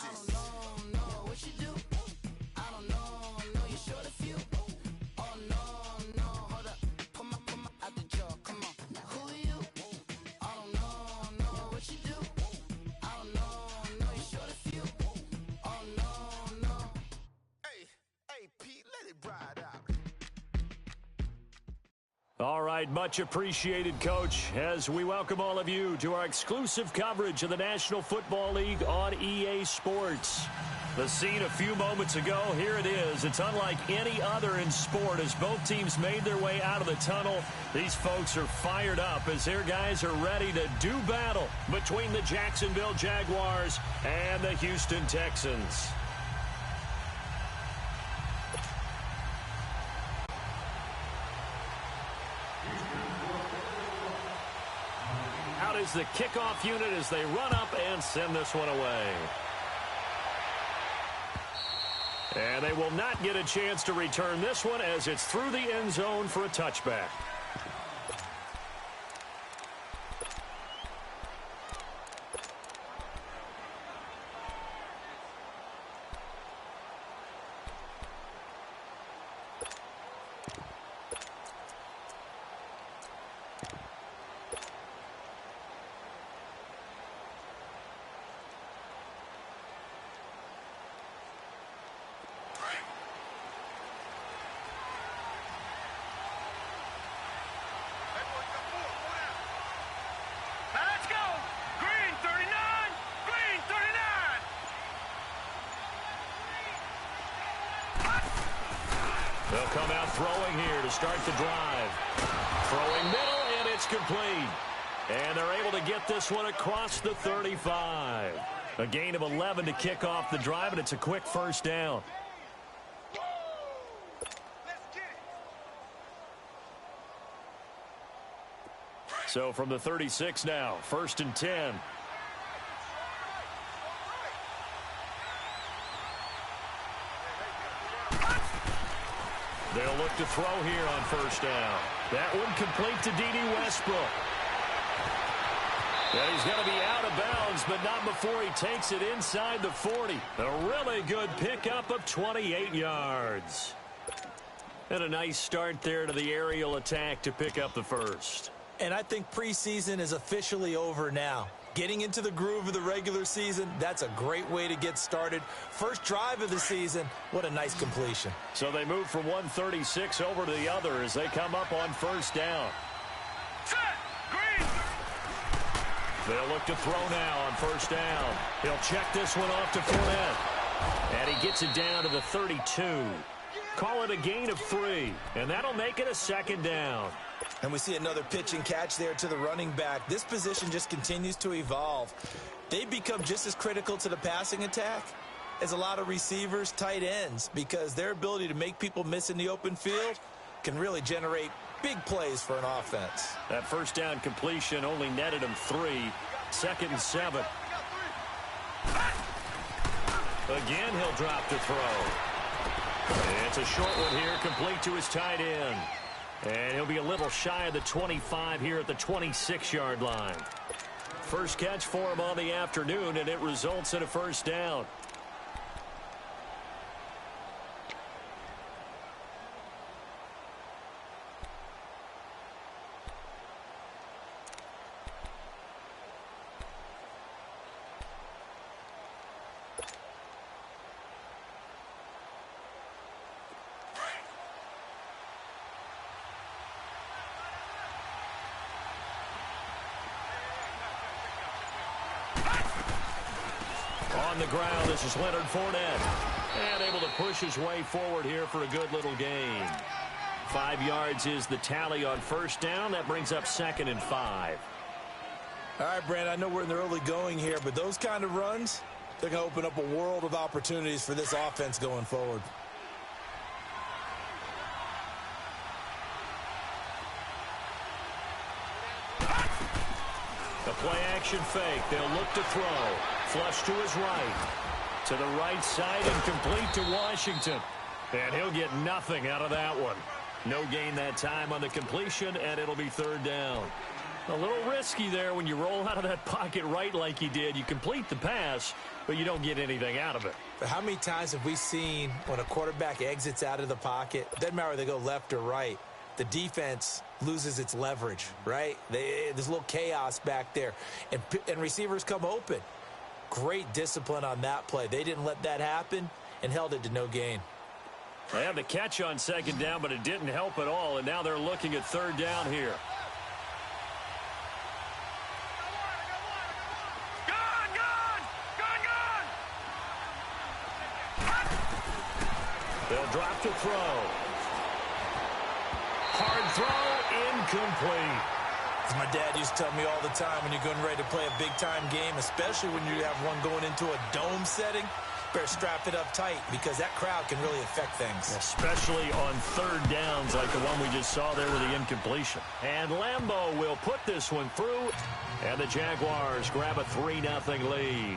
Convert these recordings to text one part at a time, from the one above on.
this. I don't know what you do. I don't know, you're short a few. Oh no, hold up. Come on, out the jaw, come on. Now who are you? I don't know what you do. I don't know, you're short a few. Oh no. Hey, Pete, let it ride out. All right, much appreciated, Coach, as we welcome all of you to our exclusive coverage of the National Football League on EA Sports. The scene a few moments ago, here it is. It's unlike any other in sport as both teams made their way out of the tunnel. These folks are fired up as their guys are ready to do battle between the Jacksonville Jaguars and the Houston Texans. Out is the kickoff unit as they run up and send this one away. And they will not get a chance to return this one as it's through the end zone for a touchback. They'll come out throwing here to start the drive. Throwing middle, and it's complete. And they're able to get this one across the 35. A gain of 11 to kick off the drive, and it's a quick first down. So from the 36 now, 1st and 10. They'll look to throw here on first down. That one complete to D.D. Westbrook. And he's going to be out of bounds, but not before he takes it inside the 40. A really good pickup of 28 yards. And a nice start there to the aerial attack to pick up the first. And I think preseason is officially over now. Getting into the groove of the regular season, that's a great way to get started. First drive of the season, what a nice completion. So they move from 136 over to the other as they come up on first down. Set, green. They'll look to throw now on first down. He'll check this one off to Fournette. And he gets it down to the 32. Call it a gain of 3, and that'll make it a second down. And we see another pitch and catch there to the running back. This position just continues to evolve. They've become just as critical to the passing attack as a lot of receivers, tight ends, because their ability to make people miss in the open field can really generate big plays for an offense. That first down completion only netted him 3. 2nd and 7. Again, he'll drop to throw. It's a short one here, complete to his tight end. And he'll be a little shy of the 25 here at the 26-yard line. First catch for him on the afternoon, and it results in a first down. On the ground, this is Leonard Fournette. And able to push his way forward here for a good little gain. 5 yards is the tally on first down. That brings up 2nd and 5. All right, Brand, I know we're in the early going here, but those kind of runs, they're going to open up a world of opportunities for this offense going forward. The play-action fake. They'll look to throw. Flush to his right. To the right side and complete to Washington. And he'll get nothing out of that one. No gain that time on the completion, and it'll be 3rd down. A little risky there when you roll out of that pocket right like you did. You complete the pass, but you don't get anything out of it. But how many times have we seen when a quarterback exits out of the pocket, doesn't matter whether they go left or right, the defense loses its leverage, right? There's a little chaos back there, and receivers come open. Great discipline on that play. They didn't let that happen and held it to no gain. They had the catch on second down, but it didn't help at all, and now they're looking at third down here. They'll drop to throw. Hard throw, incomplete. As my dad used to tell me all the time, when you're getting ready to play a big-time game, especially when you have one going into a dome setting, better strap it up tight because that crowd can really affect things. Especially on third downs like the one we just saw there with the incompletion. And Lambeau will put this one through, and the Jaguars grab a 3-0 lead.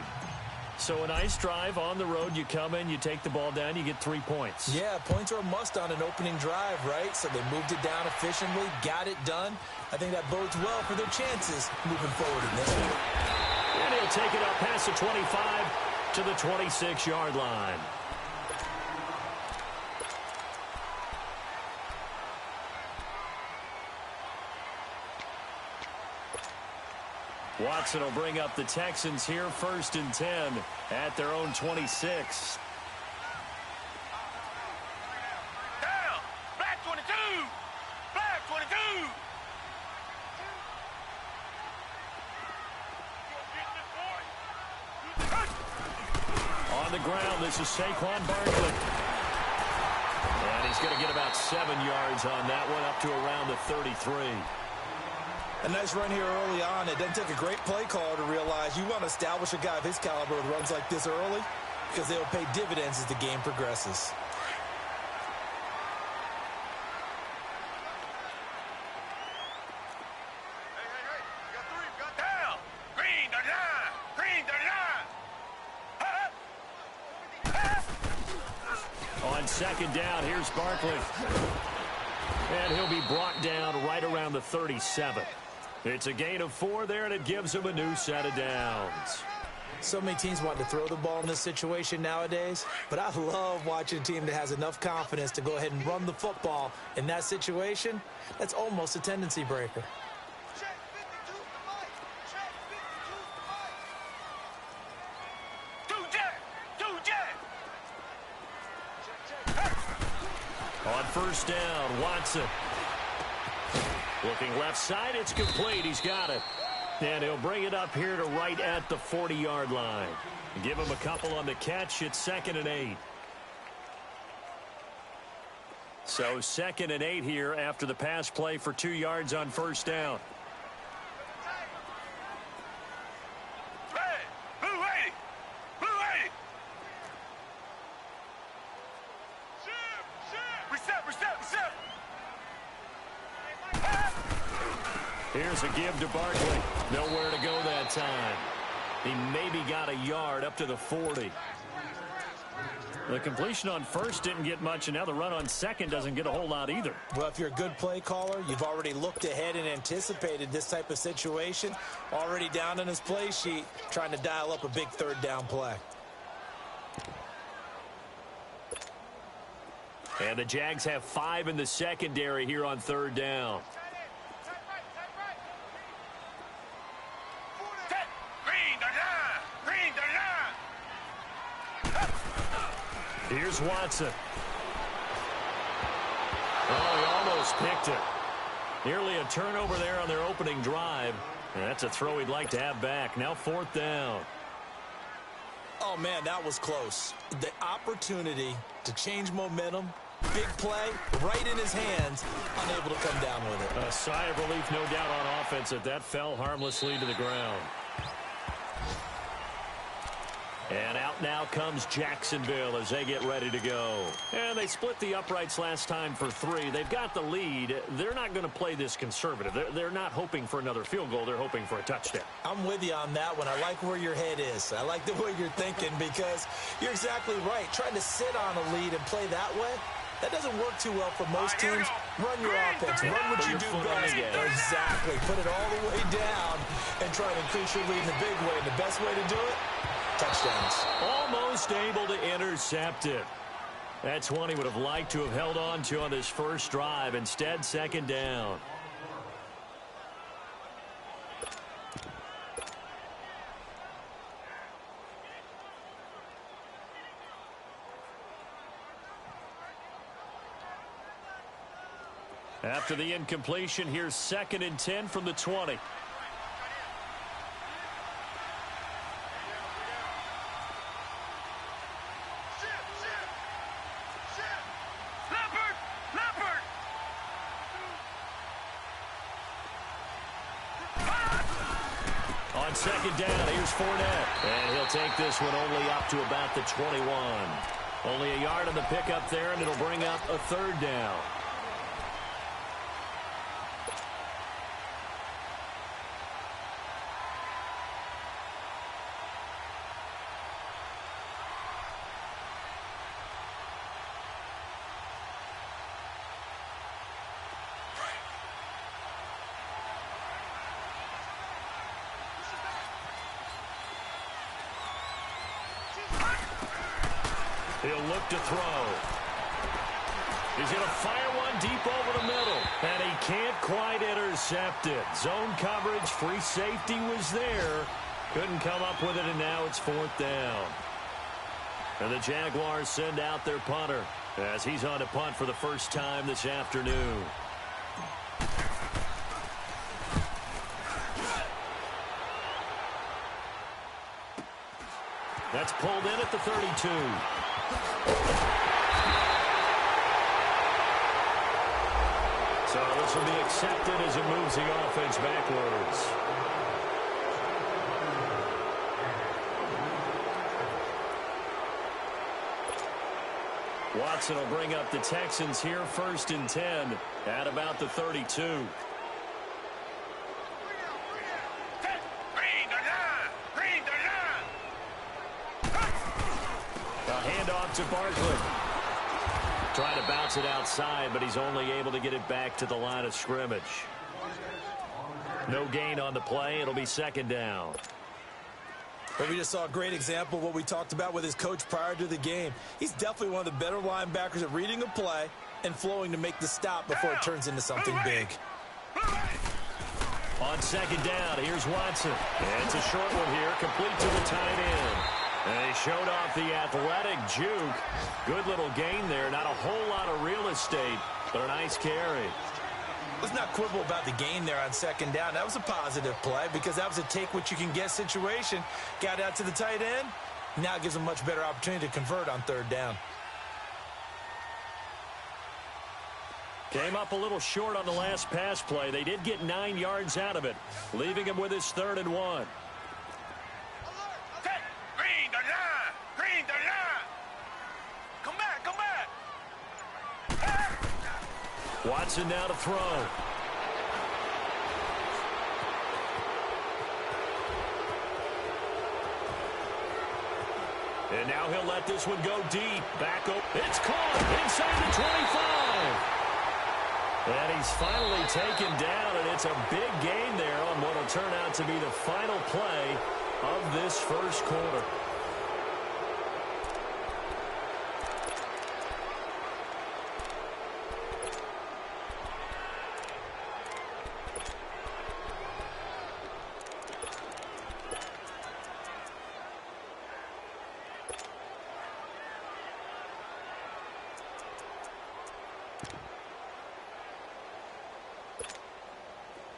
So a nice drive on the road. You come in, you take the ball down, you get 3 points. Yeah, points are a must on an opening drive, right? So they moved it down efficiently, got it done. I think that bodes well for their chances moving forward in this one. And he'll take it up past the 25 to the 26-yard line. Watson will bring up the Texans here, 1st and 10 at their own 26. Down. Black 22. Black 22. On the ground, this is Saquon Barkley. And he's going to get about 7 yards on that one, up to around the 33. A nice run here early on. It doesn't take a great play caller to realize you want to establish a guy of his caliber with runs like this early because they'll pay dividends as the game progresses. Hey. We got 3. We got down. Green 39. Green 39. On second down, here's Barkley. And he'll be brought down right around the 37. It's a gain of 4 there, and it gives him a new set of downs. So many teams want to throw the ball in this situation nowadays, but I love watching a team that has enough confidence to go ahead and run the football in that situation. That's almost a tendency breaker. Check 52 to Mike. Check 52 to Mike. 2 jet. 2 jet. On first down, Watson. Looking left side, it's complete. He's got it. And he'll bring it up here to right at the 40-yard line. Give him a couple on the catch. It's 2nd and 8. So 2nd and 8 here after the pass play for 2 yards on first down. Red. Blue 80. Blue 80. Reset. Here's a give to Barkley. Nowhere to go that time. He maybe got a yard up to the 40. The completion on first didn't get much, and now the run on second doesn't get a whole lot either. Well, if you're a good play caller, you've already looked ahead and anticipated this type of situation. Already down on his play sheet, trying to dial up a big third down play. And the Jags have 5 in the secondary here on third down. Here's Watson. Oh, he almost picked it. Nearly a turnover there on their opening drive. And that's a throw he'd like to have back. Now 4th down. Oh, man, that was close. The opportunity to change momentum, big play, right in his hands, unable to come down with it. A sigh of relief, no doubt, on offense that fell harmlessly to the ground. And out now comes Jacksonville as they get ready to go. And they split the uprights last time for 3. They've got the lead. They're not going to play this conservative. They're not hoping for another field goal. They're hoping for a touchdown. I'm with you on that one. I like where your head is. I like the way you're thinking because you're exactly right. Trying to sit on a lead and play that way, That doesn't work too well for most All right, here we teams. go. Run your offense. Run what you do best. Exactly. Put it all the way down and try to increase your lead in the big way. And the best way to do it, touchdowns. Almost able to intercept it. That's one he would have liked to have held on to on this first drive. Instead, second down. After the incompletion, here's 2nd and 10 from the 20. On second down, here's Fournette. And he'll take this one only up to about the 21. Only a yard on the pickup there, and it'll bring up a 3rd down. He'll look to throw. He's going to fire one deep over the middle. And he can't quite intercept it. Zone coverage, free safety was there. Couldn't come up with it, and now it's 4th down. And the Jaguars send out their punter as he's on to punt for the first time this afternoon. That's pulled in at the 32. So this will be accepted as it moves the offense backwards. Watson will bring up the Texans here, 1st and 10 at about the 32. Handoff to Barkley. Trying to bounce it outside, but he's only able to get it back to the line of scrimmage. No gain on the play. It'll be 2nd down. But we just saw a great example of what we talked about with his coach prior to the game. He's definitely one of the better linebackers at reading a play and flowing to make the stop before it turns into something big. On 2nd down, here's Watson. And it's a short one here, complete to the tight end. And he showed off the athletic juke. Good little gain there. Not a whole lot of real estate, but a nice carry. Let's not quibble about the gain there on 2nd down. That was a positive play because that was a take-what-you-can-get situation. Got out to the tight end. Now it gives him a much better opportunity to convert on 3rd down. Came up a little short on the last pass play. They did get 9 yards out of it, leaving him with his 3rd and 1. Watson now to throw. And now he'll let this one go deep. Back up. It's caught inside the 25. And he's finally taken down, and it's a big gain there on what will turn out to be the final play of this first quarter.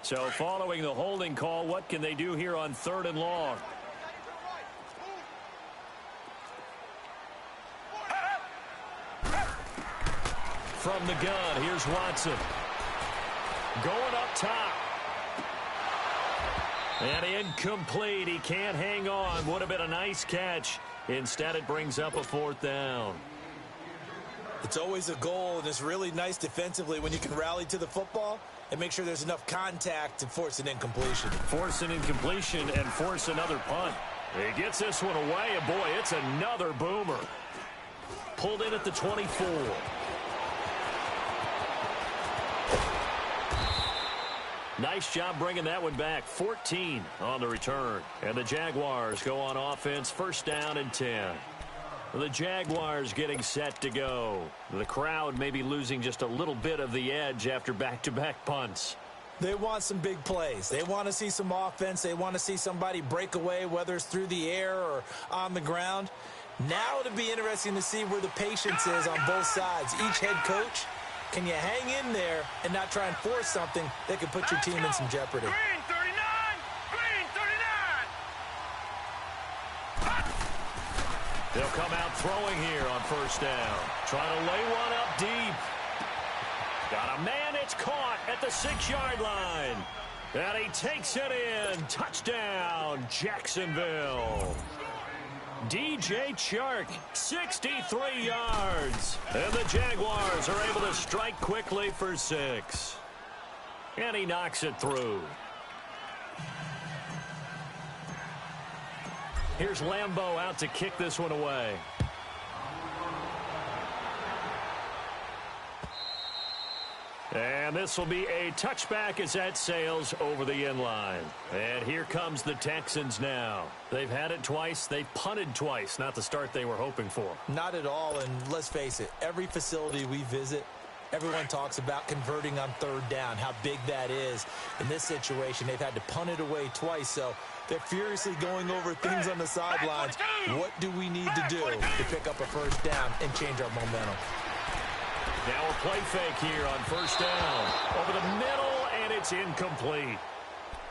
So following the holding call, what can they do here on 3rd and long? From the gun, here's Watson. Going up top. And incomplete. He can't hang on. Would have been a nice catch. Instead, it brings up a 4th down. It's always a goal, and it's really nice defensively when you can rally to the football and make sure there's enough contact to force an incompletion. Force an incompletion and force another punt. He gets this one away, and boy, it's another boomer. Pulled in at the 24. Nice job bringing that one back. 14 on the return. And the Jaguars go on offense, first down and 10. The Jaguars getting set to go. The crowd may be losing just a little bit of the edge after back-to-back punts. They want some big plays. They want to see some offense. They want to see somebody break away, whether it's through the air or on the ground. Now it'll be interesting to see where the patience is on both sides. Each head coach, can you hang in there and not try and force something that could put your team in some jeopardy? Green 39! Green 39! They'll come out throwing here on first down. Trying to lay one up deep. Got a man, it's caught at the 6-yard line. And he takes it in. Touchdown, Jacksonville. DJ Chark, 63 yards. And the Jaguars are able to strike quickly for 6. And he knocks it through. Here's Lambeau out to kick this one away. And this will be a touchback as that sails over the end line. And here comes the Texans now. They've had it twice. They've punted twice. Not the start they were hoping for. Not at all, and let's face it, every facility we visit, everyone talks about converting on third down, how big that is. In this situation, they've had to punt it away twice, so they're furiously going over things on the sidelines. What do we need to do to pick up a first down and change our momentum? Now a play fake here on first down. Over the middle, and it's incomplete.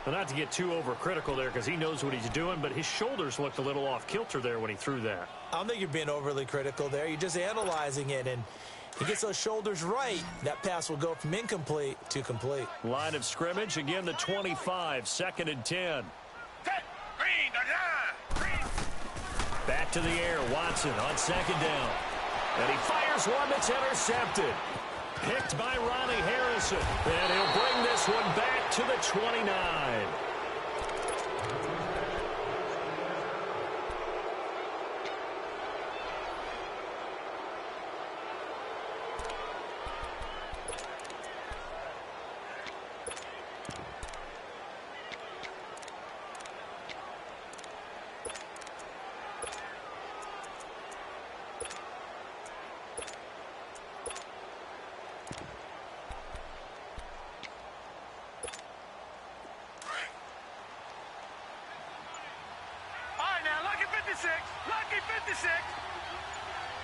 Well, not to get too overcritical there because he knows what he's doing, but his shoulders looked a little off kilter there when he threw that. I don't think you're being overly critical there. You're just analyzing it, and he gets those shoulders right. That pass will go from incomplete to complete. Line of scrimmage, again the 25, 2nd and 10. Green 39! Green! Back to the air, Watson on 2nd down. And he fires one that's intercepted. Picked by Ronnie Harrison. And he'll bring this one back to the 29. Lucky 56.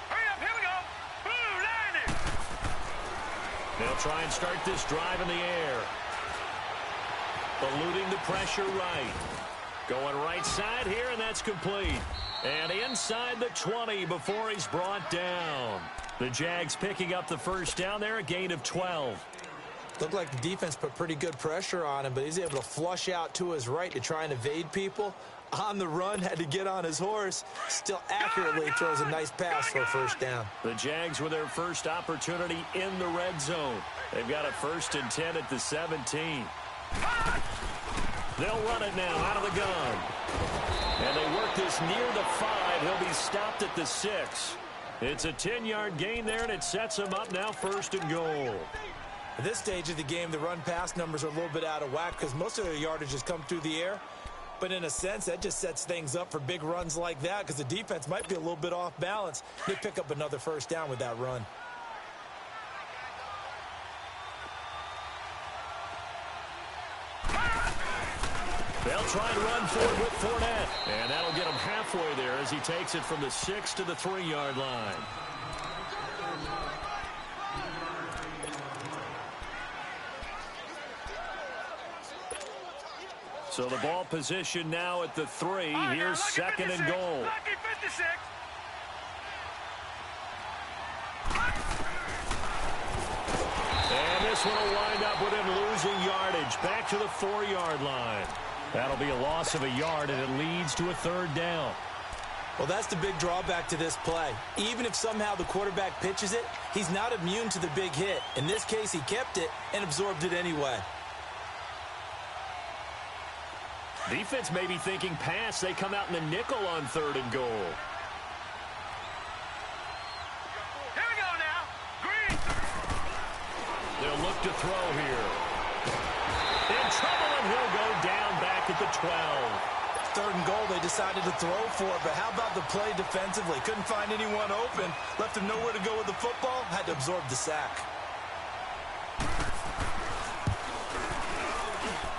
Hurry up, here we go. Blue landing. They'll try and start this drive in the air. Eluding the pressure right. Going right side here, and that's complete. And inside the 20 before he's brought down. The Jags picking up the first down there, a gain of 12. Looked like the defense put pretty good pressure on him, but he's able to flush out to his right to try and evade people. On the run, had to get on his horse. Still accurately throws a nice pass for a first down. The Jags with their first opportunity in the red zone. They've got a 1st and 10 at the 17. They'll run it now out of the gun. And they work this near the 5. He'll be stopped at the 6. It's a 10-yard gain there, and it sets him up now 1st and goal. At this stage of the game, the run-pass numbers are a little bit out of whack because most of their yardage has come through the air. But in a sense, that just sets things up for big runs like that because the defense might be a little bit off balance. They pick up another first down with that run. They'll try and run forward with Fournette. And that'll get him halfway there as he takes it from the 6 to the 3-yard line. So the ball position now at the 3. Here's 2nd and goal. Lucky 56. And this one will wind up with him losing yardage back to the 4-yard line. That'll be a loss of a yard, and it leads to a 3rd down. Well, that's the big drawback to this play. Even if somehow the quarterback pitches it, he's not immune to the big hit. In this case, he kept it and absorbed it anyway. Defense may be thinking pass. They come out in the nickel on 3rd and goal. Here we go now. Green. They'll look to throw here. In he'll go down back at the 12. 3rd and goal, they decided to throw for it, but how about the play defensively? Couldn't find anyone open, left him nowhere to go with the football, had to absorb the sack.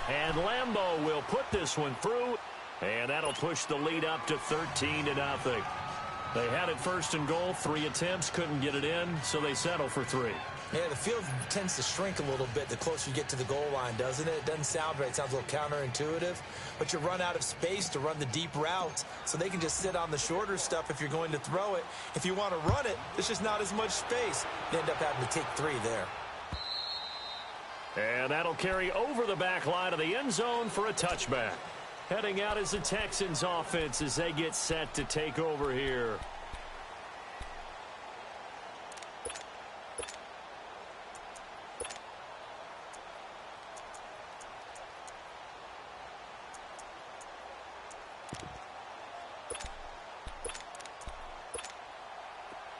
And Lambeau will put this one through, and that'll push the lead up to 13-0. They had it 1st and goal, 3 attempts, couldn't get it in, so they settle for 3. Yeah, the field tends to shrink a little bit the closer you get to the goal line, doesn't it? It doesn't sound right. It sounds a little counterintuitive. But you run out of space to run the deep routes, so they can just sit on the shorter stuff if you're going to throw it. If you want to run it, there's just not as much space. They end up having to take 3 there. And that'll carry over the back line of the end zone for a touchback. Heading out is the Texans offense as they get set to take over here.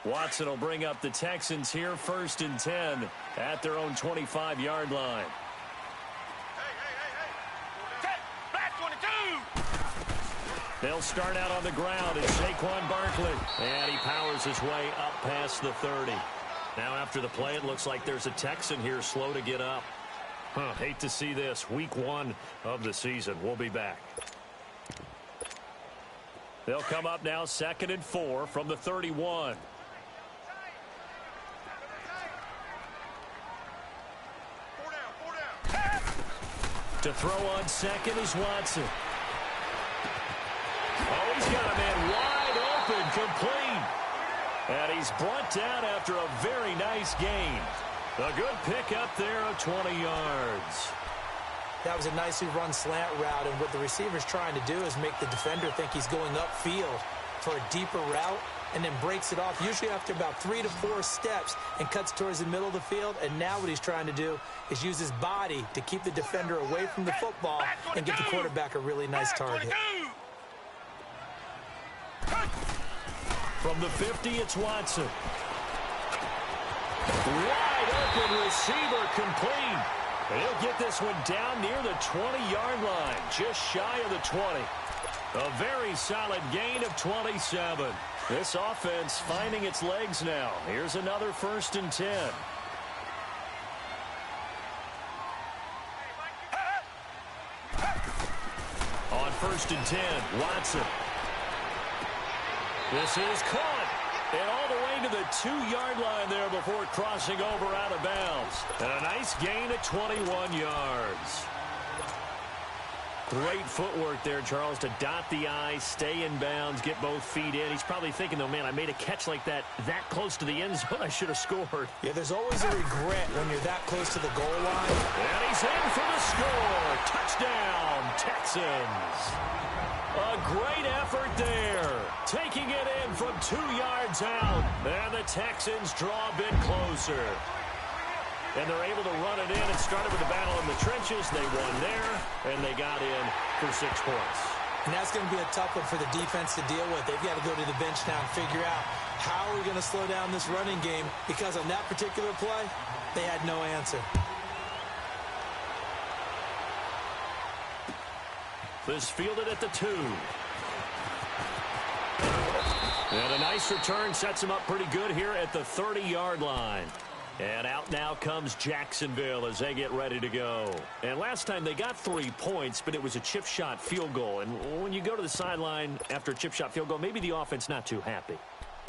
Watson will bring up the Texans here 1st and 10 at their own 25-yard line. They'll start out on the ground. It's Saquon Barkley. And he powers his way up past the 30. Now after the play, it looks like there's a Texan here slow to get up. Hate to see this. Week 1 of the season. We'll be back. They'll come up now 2nd and 4 from the 31. To throw on 2nd is Watson. Oh, he's got a man wide open, complete. And he's brought down after a very nice gain. A good pickup there of 20 yards. That was a nicely run slant route, and what the receiver's trying to do is make the defender think he's going upfield for a deeper route, and then breaks it off, usually after about 3 to 4 steps, and cuts towards the middle of the field. And now what he's trying to do is use his body to keep the defender away from the football and get the quarterback a really nice target. From the 50, it's Watson. Wide open receiver, complete. And he'll get this one down near the 20-yard line, just shy of the 20. A very solid gain of 27. This offense finding its legs now. Here's another 1st and 10. On 1st and 10, Watson. This is caught. And all the way to the 2-yard line there before crossing over out of bounds. And a nice gain of 21 yards. Great footwork there, Charles, to dot the I, stay in bounds, get both feet in. He's probably thinking, though, man, I made a catch like that close to the end zone. I should have scored. Yeah, there's always a regret when you're that close to the goal line. And he's in for the score. Touchdown, Texans. A great effort there. Taking it in from 2 yards out. And the Texans draw a bit closer. And they're able to run it in. It started with a battle in the trenches. They won there, and they got in for 6 points. And that's going to be a tough one for the defense to deal with. They've got to go to the bench now and figure out how are we going to slow down this running game, because on that particular play, they had no answer. This fielded at the 2. And a nice return sets him up pretty good here at the 30-yard line. And out now comes Jacksonville as they get ready to go. And last time they got 3 points, but it was a chip shot field goal. And when you go to the sideline after a chip shot field goal, maybe the offense not too happy.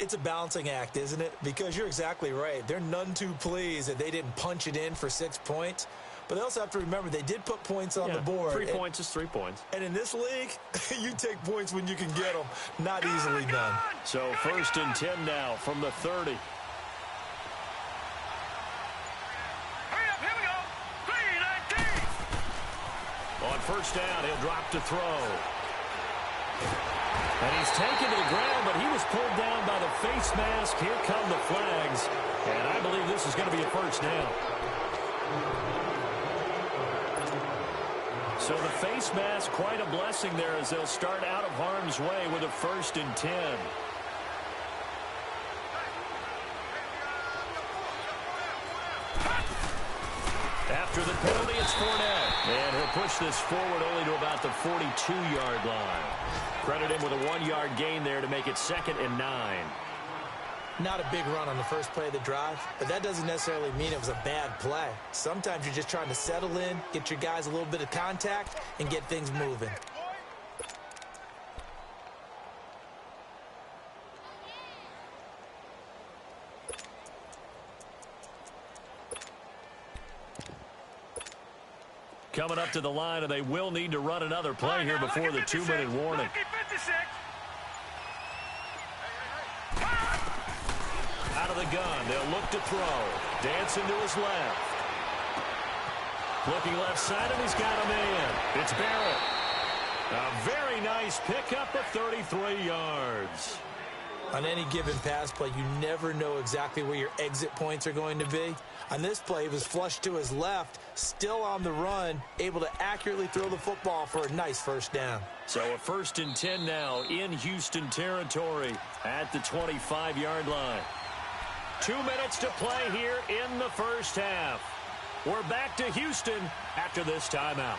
It's a balancing act, isn't it? Because you're exactly right. They're none too pleased that they didn't punch it in for 6 points. But they also have to remember they did put points on the board. 3 points is 3 points. And in this league, you take points when you can get them. Not easily done. So 1st and 10 now from the 30. On 1st down, he'll drop to throw. And he's taken to the ground, but he was pulled down by the face mask. Here come the flags. And I believe this is going to be a 1st down. So the face mask, quite a blessing there as they'll start out of harm's way with a 1st and 10. After the penalty, it's Here's Fournette. And he'll push this forward only to about the 42-yard line. Credit him with a 1-yard gain there to make it 2nd and 9. Not a big run on the first play of the drive, but that doesn't necessarily mean it was a bad play. Sometimes you're just trying to settle in, get your guys a little bit of contact, and get things moving. Coming up to the line, and they will need to run another play here before the 2-minute warning. Out of the gun, they'll look to throw. Dancing to his left. Looking left side, and he's got a man. It's Barrett. A very nice pickup of 33 yards. On any given pass play, you never know exactly where your exit points are going to be. On this play, he was flushed to his left, still on the run, able to accurately throw the football for a nice first down. So a 1st and 10 now in Houston territory at the 25-yard line. 2 minutes to play here in the first half. We're back to Houston after this timeout.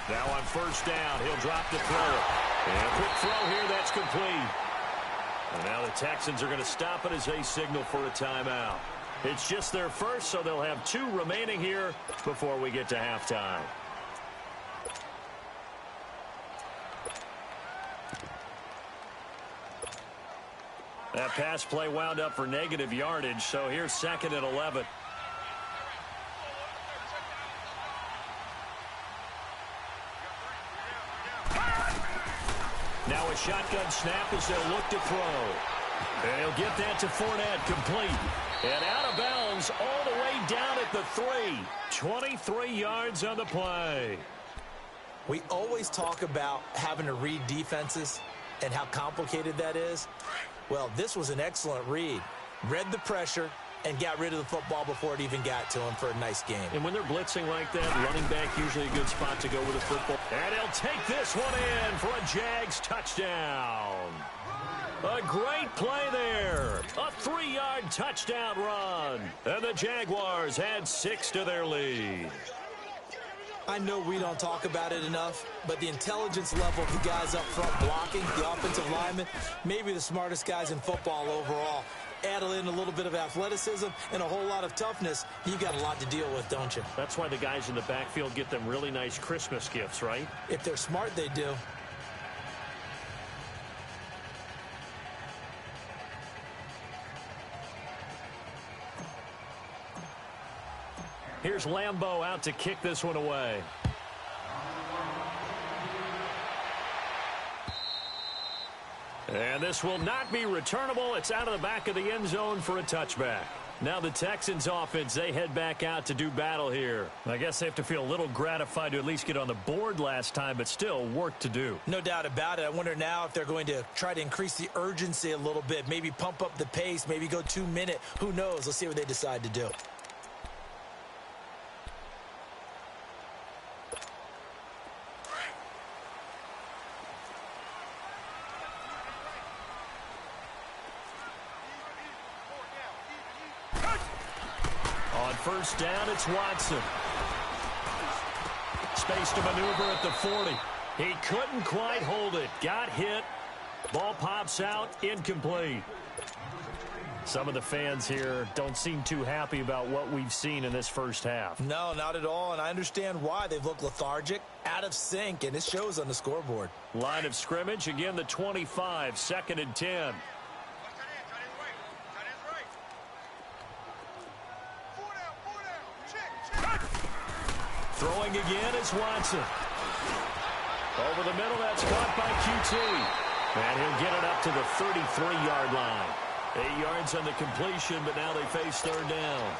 Now on first down, he'll drop the throw. And a quick throw here, that's complete. And now the Texans are going to stop it as they signal for a timeout. It's just their first, so they'll have 2 remaining here before we get to halftime. That pass play wound up for negative yardage, so here's 2nd and 11. Now a shotgun snap as they'll look to throw. And he'll get that to Fournette, complete. And out of bounds all the way down at the 3. 23 yards on the play. We always talk about having to read defenses and how complicated that is. Well, this was an excellent read. Read the pressure and got rid of the football before it even got to him for a nice game. And when they're blitzing like that, running back usually a good spot to go with the football. And he'll take this one in for a Jags touchdown. A great play there. A 3-yard touchdown run. And the Jaguars add 6 to their lead. I know we don't talk about it enough, but the intelligence level of the guys up front blocking, the offensive linemen, maybe the smartest guys in football overall. Add in a little bit of athleticism and a whole lot of toughness, you've got a lot to deal with, don't you? That's why the guys in the backfield get them really nice Christmas gifts, right? If they're smart, they do. Here's Lambeau out to kick this one away. And this will not be returnable. It's out of the back of the end zone for a touchback. Now the Texans offense, they head back out to do battle here. I guess they have to feel a little gratified to at least get on the board last time, but still work to do. No doubt about it. I wonder now if they're going to try to increase the urgency a little bit, maybe pump up the pace, maybe go 2-minute. Who knows? Let's see what they decide to do. First down, it's Watson. Space to maneuver at the 40. He couldn't quite hold it. Got hit. Ball pops out, incomplete. Some of the fans here don't seem too happy about what we've seen in this first half. No, not at all, and I understand why. They've looked lethargic, out of sync, and it shows on the scoreboard. Line of scrimmage, again the 25, 2nd and 10. Throwing again is Watson. Over the middle, that's caught by QT. And he'll get it up to the 33-yard line. 8 yards on the completion, but now they face 3rd down.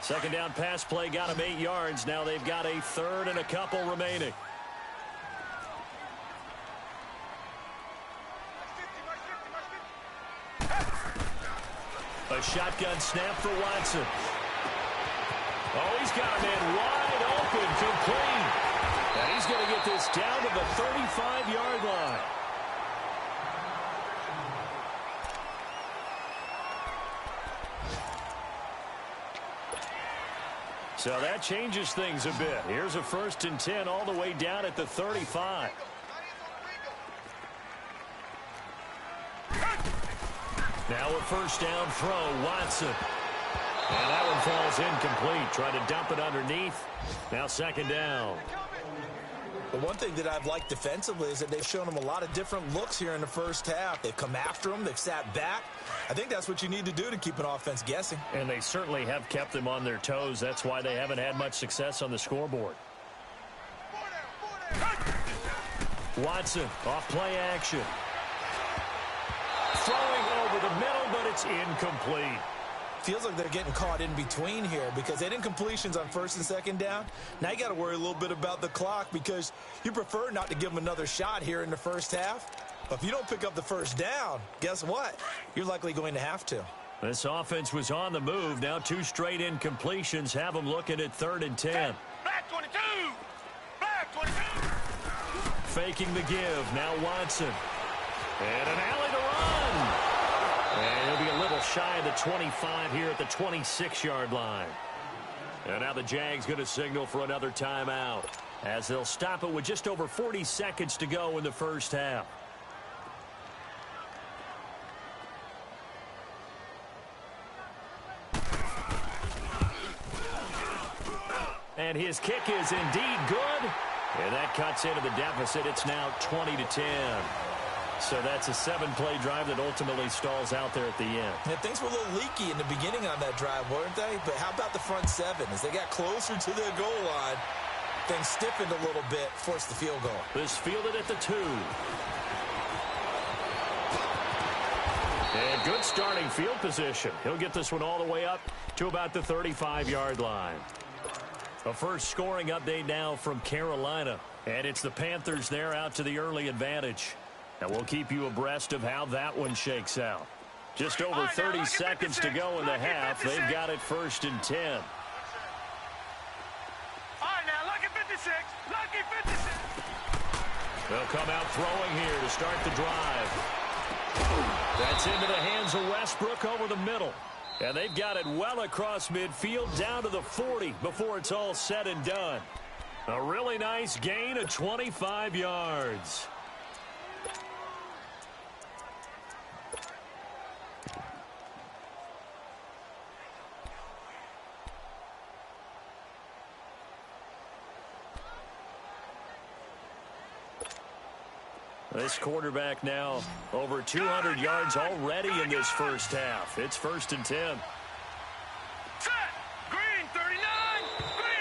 Second down pass play got them 8 yards. Now they've got a 3rd and a couple remaining. A shotgun snap for Watson. Oh, he's got a man wide open, complete. And he's going to get this down to the 35-yard line. So that changes things a bit. Here's a 1st and 10 all the way down at the 35. Now a 1st down throw, Watson. And that one falls incomplete. Try to dump it underneath. Now 2nd down. The one thing that I've liked defensively is that they've shown them a lot of different looks here in the first half. They've come after them. They've sat back. I think that's what you need to do to keep an offense guessing. And they certainly have kept them on their toes. That's why they haven't had much success on the scoreboard. Watson, off play action. Throwing over the middle, but it's incomplete. Feels like they're getting caught in between here because they didn't completions on 1st and 2nd down. Now you got to worry a little bit about the clock because you prefer not to give them another shot here in the first half. But if you don't pick up the 1st down, guess what? You're likely going to have to. This offense was on the move. Now 2 straight incompletions have them looking at 3rd and 10. Black 22! Black 22! Faking the give. Now Watson. And an alley to run. And he'll be a little shy of the 25 here at the 26-yard line. And now the Jags going to signal for another timeout as they'll stop it with just over 40 seconds to go in the first half. And his kick is indeed good. And that cuts into the deficit. It's now 20-10. So that's a 7-play drive that ultimately stalls out there at the end. Yeah, things were a little leaky in the beginning on that drive, weren't they? But how about the front 7? As they got closer to the goal line, things stiffened a little bit, forced the field goal. This fielded at the 2. And good starting field position. He'll get this one all the way up to about the 35-yard line. A first scoring update now from Carolina. And it's the Panthers there out to the early advantage. And we'll keep you abreast of how that one shakes out. Just over 30 seconds to go in the half. They've got it 1st and 10. All right, now, lucky 56. Lucky 56. They'll come out throwing here to start the drive. That's into the hands of Westbrook over the middle. And they've got it well across midfield down to the 40 before it's all said and done. A really nice gain of 25 yards. This quarterback now over 200 yards already in this first half. It's 1st and 10. Set. Green 39.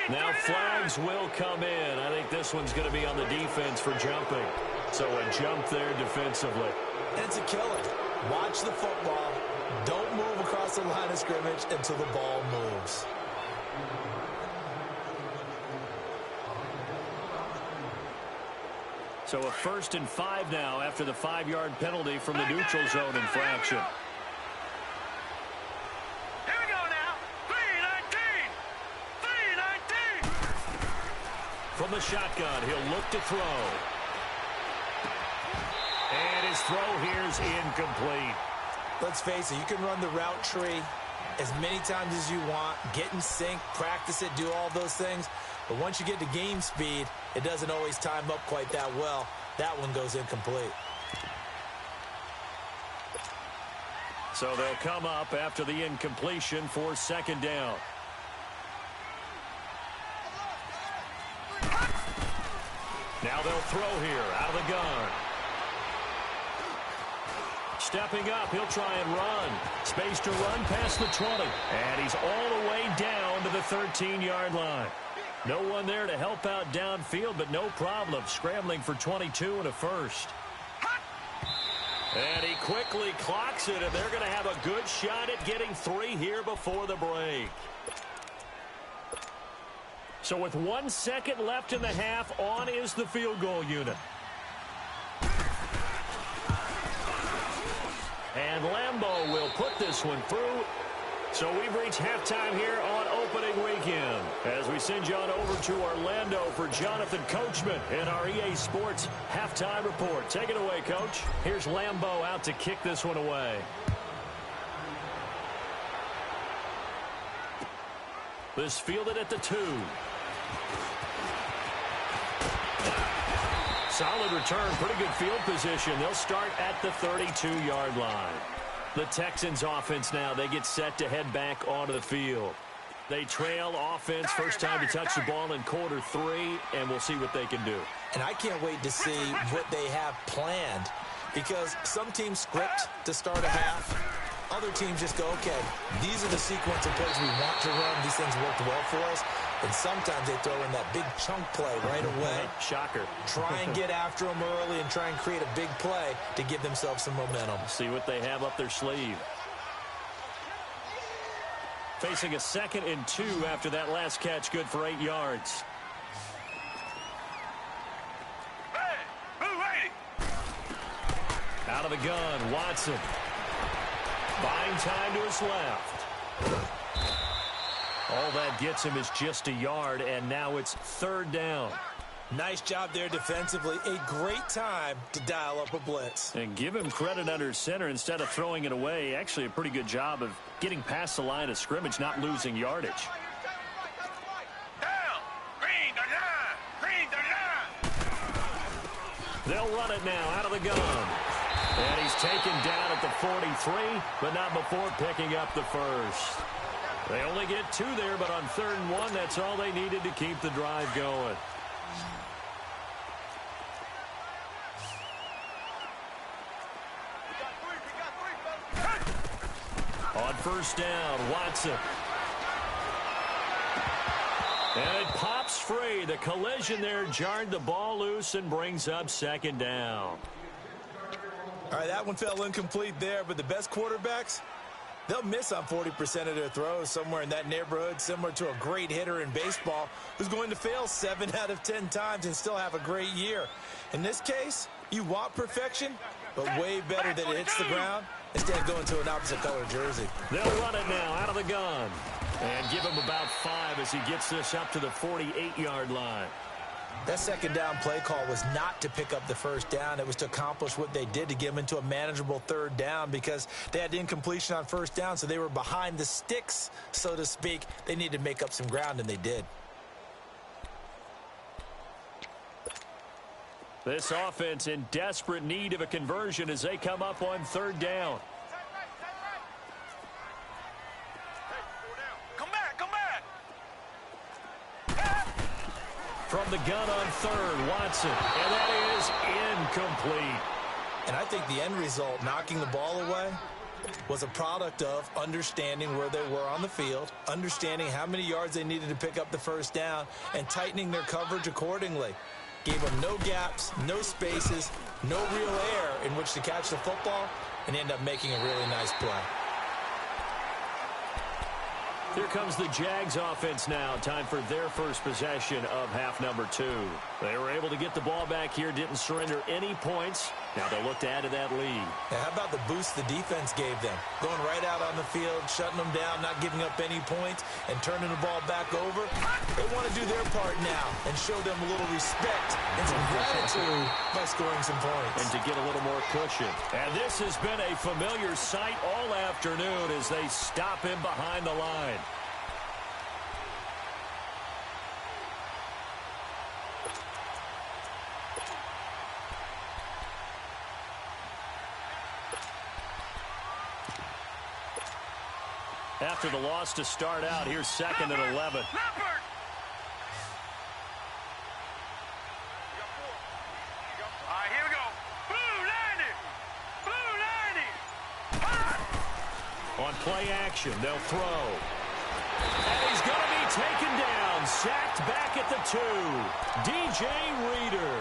Green Now 39. flags will come in. I think this one's going to be on the defense for jumping. So a jump there defensively. It's a killer. Watch the football. Don't move across the line of scrimmage until the ball moves. So a 1st and 5 now after the 5-yard penalty from the neutral zone infraction. Here we go now. 319. 319. From the shotgun, he'll look to throw. And his throw here's incomplete. Let's face it, you can run the route tree as many times as you want, get in sync, practice it, do all those things. But once you get to game speed, it doesn't always time up quite that well. That one goes incomplete. So they'll come up after the incompletion for 2nd down. Now they'll throw here out of the gun. Stepping up, he'll try and run. Space to run past the 20. And he's all the way down to the 13-yard line. No one there to help out downfield, but no problem. Scrambling for 22 and a first. And he quickly clocks it, and they're going to have a good shot at getting 3 here before the break. So with 1 second left in the half, on is the field goal unit. And Lambeau will put this one through So we've reached halftime here on opening weekend as we send you on over to Orlando for Jonathan Coachman in our EA Sports halftime report. Take it away, Coach. Here's Lambeau out to kick this one away. This fielded at the 2. Solid return, pretty good field position. They'll start at the 32-yard line. The Texans offense now, they get set to head back onto the field. They trail offense, first time to touch the ball in quarter 3, and we'll see what they can do. And I can't wait to see what they have planned, because some teams script to start a half. Other teams just go, okay, these are the sequence of plays we want to run. These things worked well for us. And sometimes they throw in that big chunk play right away. Shocker. Try and get after them early and try and create a big play to give themselves some momentum. See what they have up their sleeve. Facing a 2nd and 2 after that last catch, good for 8 yards. Hey, move ready. Out of the gun, Watson. Buying time to his left. All that gets him is just a yard, and now it's 3rd down. Nice job there defensively. A great time to dial up a blitz. And give him credit under center instead of throwing it away. Actually a pretty good job of getting past the line of scrimmage, not losing yardage. Down. Green 39. Green 39. They'll run it now out of the gun. And he's taken down at the 43, but not before picking up the first. They only get 2 there, but on 3rd and 1, that's all they needed to keep the drive going. On 1st down, Watson. And it pops free. The collision there jarred the ball loose and brings up 2nd down. All right, that one fell incomplete there, but the best quarterbacks, they'll miss on 40% of their throws, somewhere in that neighborhood, similar to a great hitter in baseball who's going to fail 7 out of 10 times and still have a great year. In this case, you want perfection, but way better that it hits the ground instead of going to an opposite color jersey. They'll run it now out of the gun and give him about 5 as he gets this up to the 48-yard line. That 2nd down play call was not to pick up the 1st down. It was to accomplish what they did, to get them into a manageable 3rd down, because they had incompletion on 1st down, so they were behind the sticks, so to speak. They needed to make up some ground, and they did. This offense in desperate need of a conversion as they come up on 3rd down. Come back, come back. From the gun on 3rd, Watson, and that is incomplete. And I think the end result, knocking the ball away, was a product of understanding where they were on the field, understanding how many yards they needed to pick up the 1st down, and tightening their coverage accordingly. Gave them no gaps, no spaces, no real air in which to catch the football, and end up making a really nice play. Here comes the Jags offense now. Time for their first possession of half number 2. They were able to get the ball back here, didn't surrender any points. Now they'll look to add to that lead. Now, how about the boost the defense gave them? Going right out on the field, shutting them down, not giving up any points, and turning the ball back over. They want to do their part now and show them a little respect and some gratitude by scoring some points. And to get a little more cushion. And this has been a familiar sight all afternoon as they stop him behind the line. After the loss to start out, here's 2nd and 11. Leopard. All right, here we go. Blue 90. Blue 90. On play action, they'll throw. And he's going to be taken down, sacked back at the 2. DJ Reader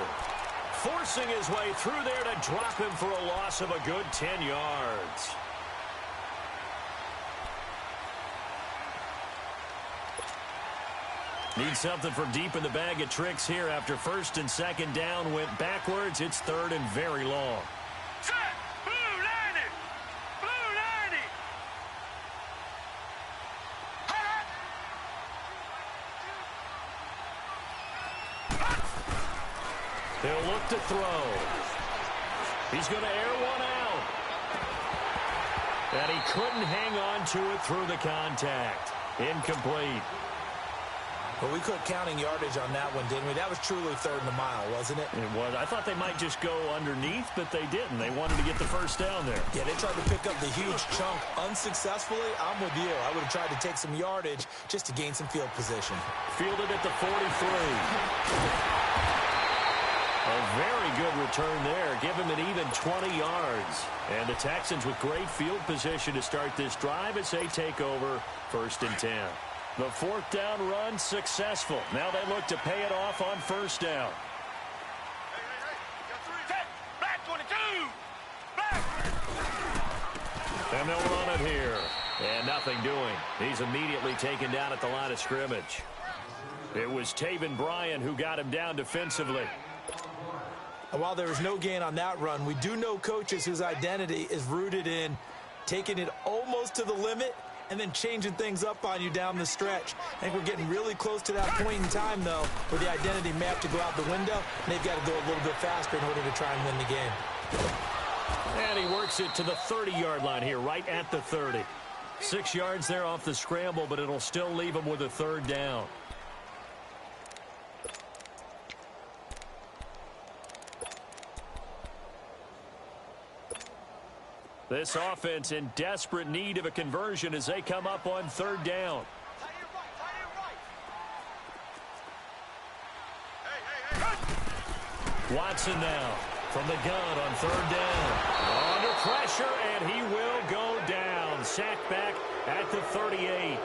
forcing his way through there to drop him for a loss of a good 10 yards. Need something from deep in the bag of tricks here after 1st and 2nd down went backwards. It's 3rd and very long. Set. Blue 90. Blue 90. He'll look to throw. He's going to air one out. And he couldn't hang on to it through the contact. Incomplete. Well, we quit counting yardage on that one, didn't we? That was truly third and a mile, wasn't it? It was. I thought they might just go underneath, but they didn't. They wanted to get the first down there. Yeah, they tried to pick up the huge chunk unsuccessful. I'm with you. I would have tried to take some yardage just to gain some field position. Fielded at the 43. A very good return there. Give him an even 20 yards. And the Texans with great field position to start this drive as they take over 1st and 10. The 4th down run successful. Now they look to pay it off on 1st down. Black 22! Black! And they'll run it here. And nothing doing. He's immediately taken down at the line of scrimmage. It was Taven Bryan who got him down defensively. And while there was no gain on that run, we do know coaches whose identity is rooted in taking it almost to the limit and then changing things up on you down the stretch. I think we're getting really close to that point in time, though, where the identity may have to go out the window, and they've got to go a little bit faster in order to try and win the game. And he works it to the 30-yard line here, right at the 30. 6 yards there off the scramble, but it'll still leave him with a 3rd down. This offense in desperate need of a conversion as they come up on 3rd down. Watson now from the gun on 3rd down. Under pressure, and he will go down. Sacked back at the 38.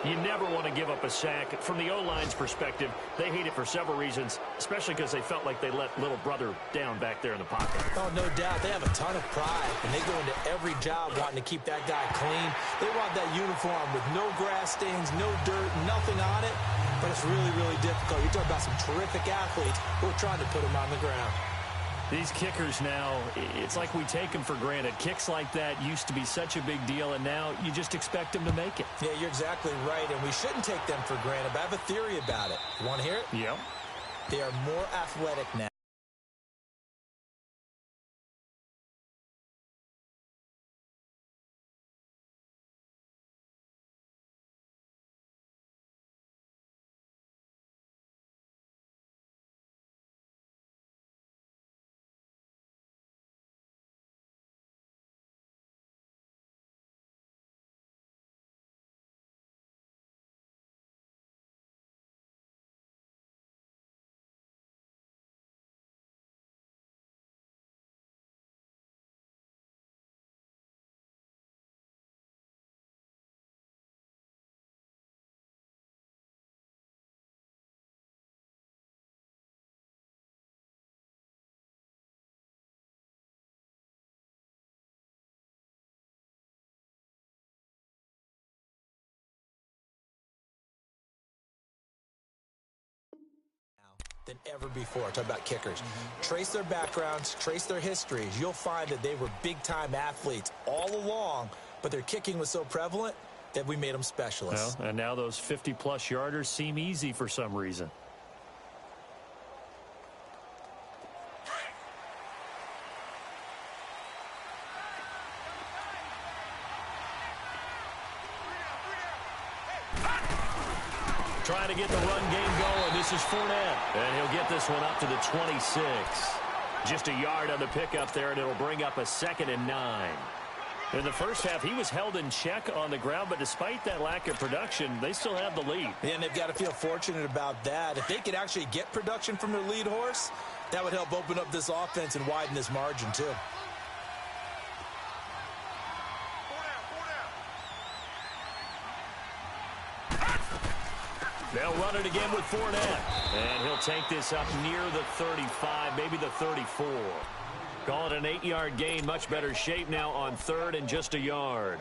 You never want to give up a sack. From the O-line's perspective, they hate it for several reasons, especially because they felt like they let little brother down back there in the pocket. Oh, no doubt. They have a ton of pride, and they go into every job wanting to keep that guy clean. They want that uniform with no grass stains, no dirt, nothing on it, but it's really, really difficult. You're talking about some terrific athletes who are trying to put them on the ground. These kickers now, it's like we take them for granted. Kicks like that used to be such a big deal, and now you just expect them to make it. Yeah, you're exactly right, and we shouldn't take them for granted, but I have a theory about it. You want to hear it? Yep. They are more athletic now. Than ever before. Talk about kickers. Trace their backgrounds, trace their histories. You'll find that they were big-time athletes all along, but their kicking was so prevalent that we made them specialists. Well, and now those 50-plus yarders seem easy for some reason. Trying to get the run game going. This is Fournette. And he'll get this one up to the 26. Just a yard on the pickup there, and it'll bring up a 2nd and 9. In the first half, he was held in check on the ground, but despite that lack of production, they still have the lead. Yeah, and they've got to feel fortunate about that. If they could actually get production from their lead horse, that would help open up this offense and widen this margin, too. They'll run it again with Fournette. And he'll take this up near the 35, maybe the 34. Call it an 8-yard gain. Much better shape now on 3rd and just a yard.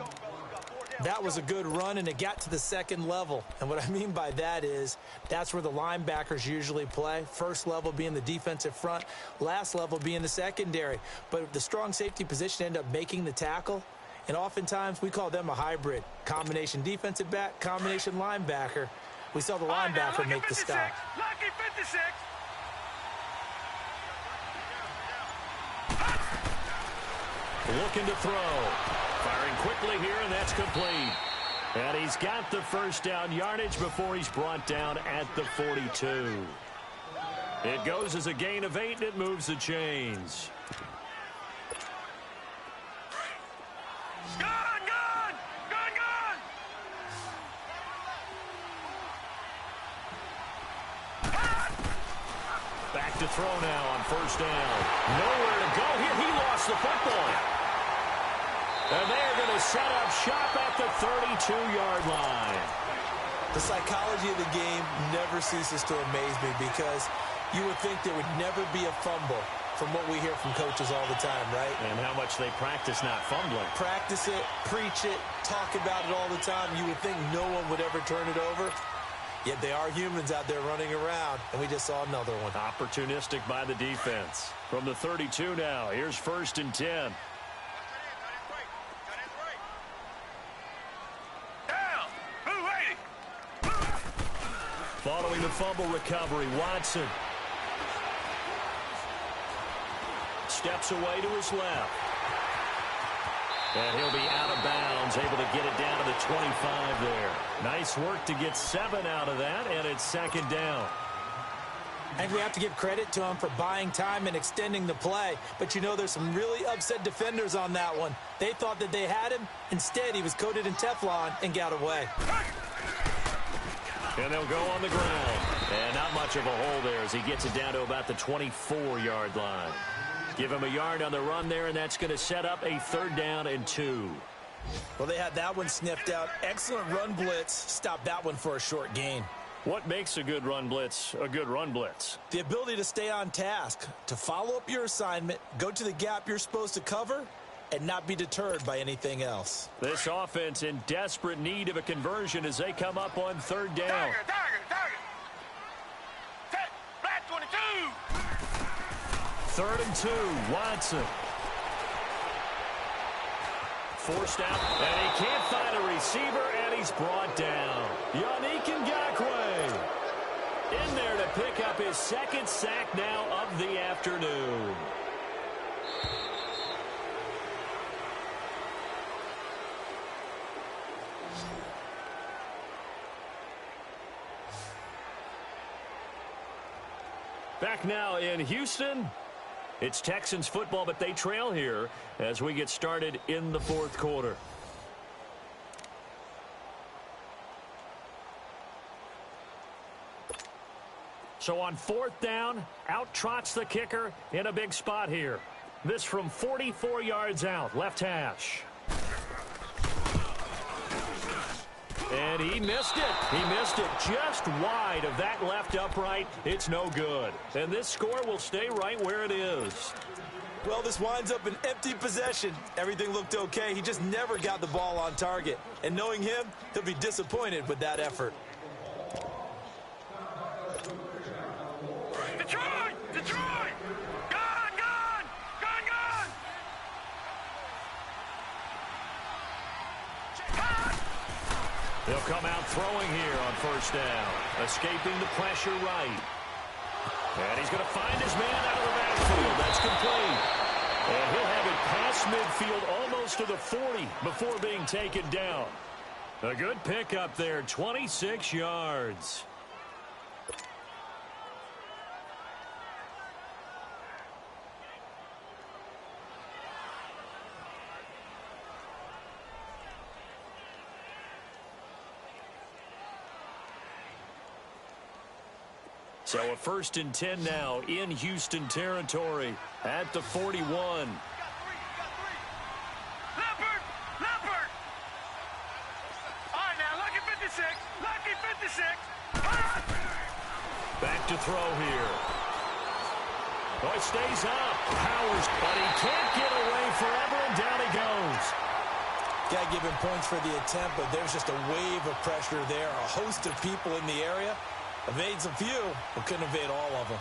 That was a good run, and it got to the 2nd level. And what I mean by that is that's where the linebackers usually play. First level being the defensive front, last level being the secondary. But the strong safety position ended up making the tackle. And oftentimes we call them a hybrid. Combination defensive back, combination linebacker. We saw the linebacker make the stop. Lucky 56. looking to throw. Firing quickly here, and that's complete. And he's got the first down yardage before he's brought down at the 42. It goes as a gain of 8, and it moves the chains. Back to throw now on first down. Nowhere to go here. He lost the football. And they're going to set up shop at the 32-yard line. The psychology of the game never ceases to amaze me because you would think there would never be a fumble from what we hear from coaches all the time, right? And how much they practice not fumbling. Practice it, preach it, talk about it all the time. You would think no one would ever turn it over. Yet they are humans out there running around, and we just saw another one. Opportunistic by the defense. From the 32 now, here's 1st and 10. Following the fumble recovery, Watson steps away to his left. And he'll be out of bounds, able to get it down to the 25 there. Nice work to get 7 out of that, and it's 2nd down. I think we have to give credit to him for buying time and extending the play. But, you know, there's some really upset defenders on that one. They thought that they had him. Instead, he was coated in Teflon and got away. And they'll go on the ground. And not much of a hole there as he gets it down to about the 24-yard line. Give him a yard on the run there, and that's going to set up a 3rd down and 2. Well, they had that one sniffed out. Excellent run blitz. Stopped that one for a short gain. What makes a good run blitz a good run blitz? The ability to stay on task, to follow up your assignment, go to the gap you're supposed to cover, and not be deterred by anything else. This offense in desperate need of a conversion as they come up on 3rd down. Target. Set. Flat 22. 3rd and 2, Watson. Forced out, and he can't find a receiver, and he's brought down. Yannick Ngakoue in there to pick up his 2nd sack now of the afternoon. Back now in Houston. It's Texans football, but they trail here as we get started in the 4th quarter. So on 4th down, out trots the kicker in a big spot here. This from 44 yards out, left hash. And he missed it. He missed it just wide of that left upright. It's no good. And this score will stay right where it is. Well, this winds up an empty possession. Everything looked okay. He just never got the ball on target. And knowing him, he'll be disappointed with that effort. Detroit! Gone! They'll come out throwing here on 1st down. Escaping the pressure right. And he's going to find his man out of the backfield. That's complete. And he'll have it past midfield almost to the 40 before being taken down. A good pickup there, 26 yards. So a 1st and 10 now in Houston territory at the 41. Leopard! All right, now, lucky 56. Back to throw here. Oh, it stays up. Powers, but he can't get away forever, and down he goes. Got to give him points for the attempt, but there's just a wave of pressure there. A host of people in the area. Evades a few, but couldn't evade all of them.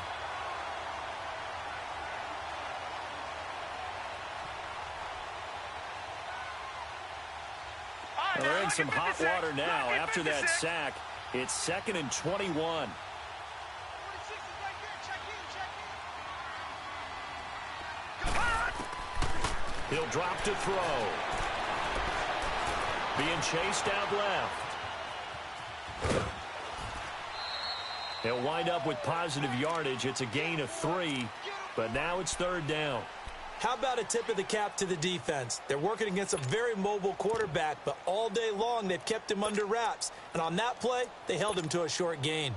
Well, they're in some hot water now after that sack. It's 2nd and 21. He'll drop to throw. Being chased out left. He'll wind up with positive yardage. It's a gain of 3, but now it's third down. How about a tip of the cap to the defense? They're working against a very mobile quarterback, but all day long they've kept him under wraps. And on that play, they held him to a short gain.